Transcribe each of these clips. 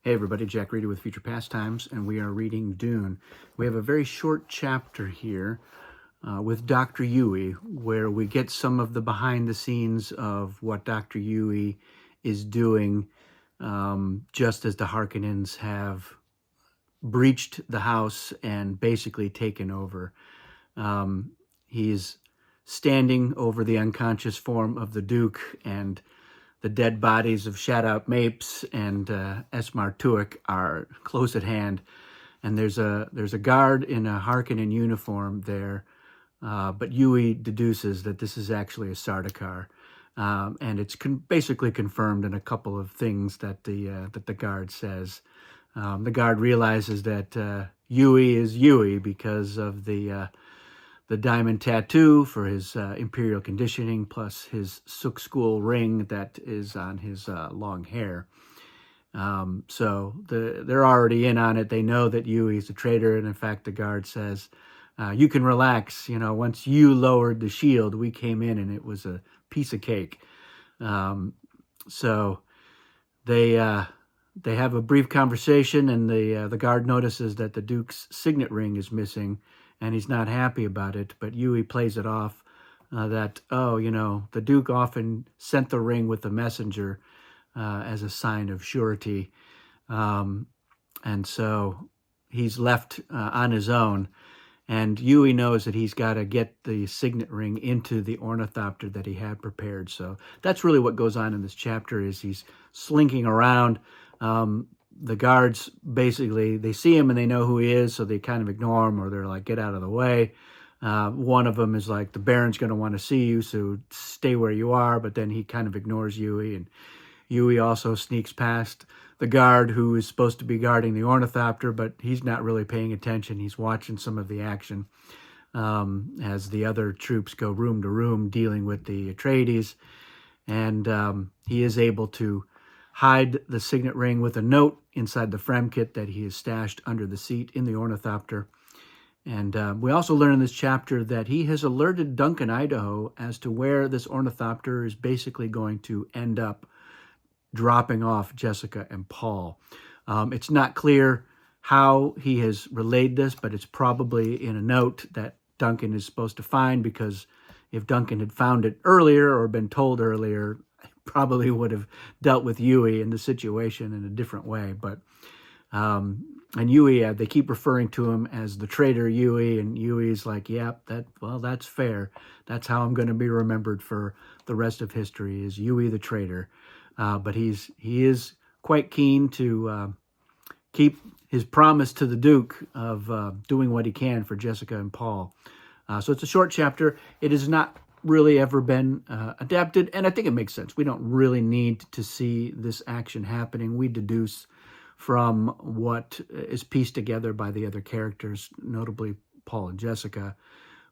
Hey everybody, Jack Reedy with Future Pastimes, and we are reading Dune. We have a very short chapter here with Dr. Yueh, where we get some of the behind the scenes of what Dr. Yueh is doing just as the Harkonnens have breached the house and basically taken over. He's standing over the unconscious form of the Duke and the dead bodies of Shadow Mapes and Esmar Tuick are close at hand, and there's a guard in a Harkonnen uniform there, but Yueh deduces that this is actually a Sardaukar, and it's basically confirmed in a couple of things that the guard says. The guard realizes that Yueh is Yueh because of the diamond tattoo for his imperial conditioning, plus his Suk School ring that is on his long hair. So they're already in on it. They know that Yueh's a traitor, and in fact, the guard says, "You can relax. You know, once you lowered the shield, we came in, and it was a piece of cake." So they have a brief conversation, and the guard notices that the Duke's signet ring is missing, and he's not happy about it, but Yueh plays it off that, the Duke often sent the ring with the messenger as a sign of surety. And so he's left on his own, and Yueh knows that he's got to get the signet ring into the ornithopter that he had prepared. So that's really what goes on in this chapter, is he's slinking around. The guards, basically, they see him and they know who he is, so they kind of ignore him, or they're like, get out of the way. One of them is like, the Baron's going to want to see you, so stay where you are, but then he kind of ignores Yueh, and Yueh also sneaks past the guard who is supposed to be guarding the ornithopter, but he's not really paying attention. He's watching some of the action as the other troops go room to room dealing with the Atreides, and he is able to hide the signet ring with a note inside the Fremkit that he has stashed under the seat in the ornithopter. And we also learn in this chapter that he has alerted Duncan, Idaho, as to where this ornithopter is basically going to end up dropping off Jessica and Paul. It's not clear how he has relayed this, but it's probably in a note that Duncan is supposed to find, because if Duncan had found it earlier or been told earlier, probably would have dealt with Yueh in the situation in a different way. But and Yueh, they keep referring to him as the traitor Yueh, and Yueh's like, yep, that's fair. That's how I'm going to be remembered for the rest of history, is Yueh the traitor. But he is quite keen to keep his promise to the Duke of doing what he can for Jessica and Paul. So it's a short chapter. It has not really ever been adapted, and I think it makes sense. We don't really need to see this action happening. We deduce from what is pieced together by the other characters, notably Paul and Jessica,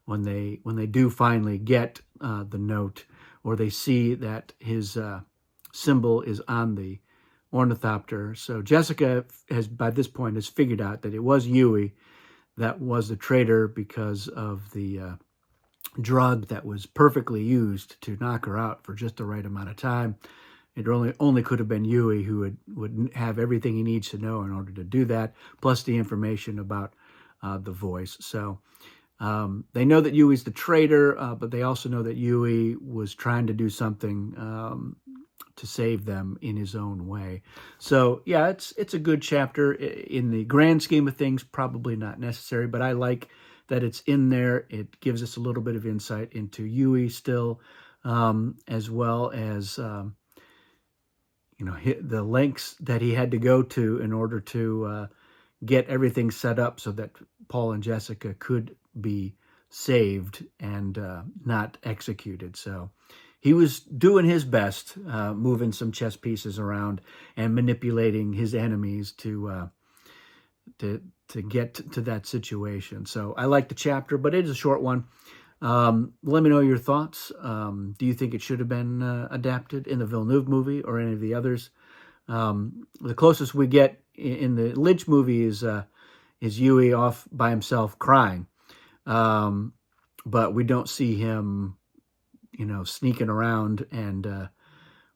when they do finally get the note, or they see that his symbol is on the ornithopter. So Jessica has, by this point, has figured out that it was Yueh that was the traitor because of the drug that was perfectly used to knock her out for just the right amount of time. It only could have been Yueh who would have everything he needs to know in order to do that, plus the information about the voice. So they know that Yueh's the traitor, but they also know that Yueh was trying to do something to save them in his own way. So yeah, it's a good chapter. In the grand scheme of things, probably not necessary, but I like that it's in there. It gives us a little bit of insight into Yueh still, as well as the lengths that he had to go to in order to get everything set up so that Paul and Jessica could be saved and not executed. So he was doing his best, moving some chess pieces around and manipulating his enemies to get to that situation. So I like the chapter, but it is a short one. Let me know your thoughts. Do you think it should have been adapted in the Villeneuve movie or any of the others? The closest we get in the Lynch movie is Yueh off by himself crying, but we don't see him, sneaking around and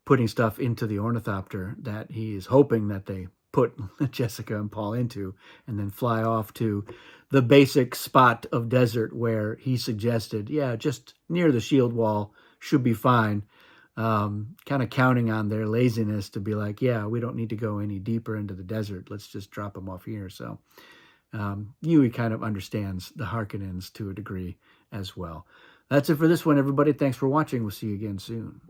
putting stuff into the ornithopter that he is hoping that they put Jessica and Paul into, and then fly off to the basic spot of desert where he suggested, yeah, just near the shield wall should be fine. Kind of counting on their laziness to be like, yeah, we don't need to go any deeper into the desert. Let's just drop them off here. So Yui kind of understands the Harkonnens to a degree as well. That's it for this one, everybody. Thanks for watching. We'll see you again soon.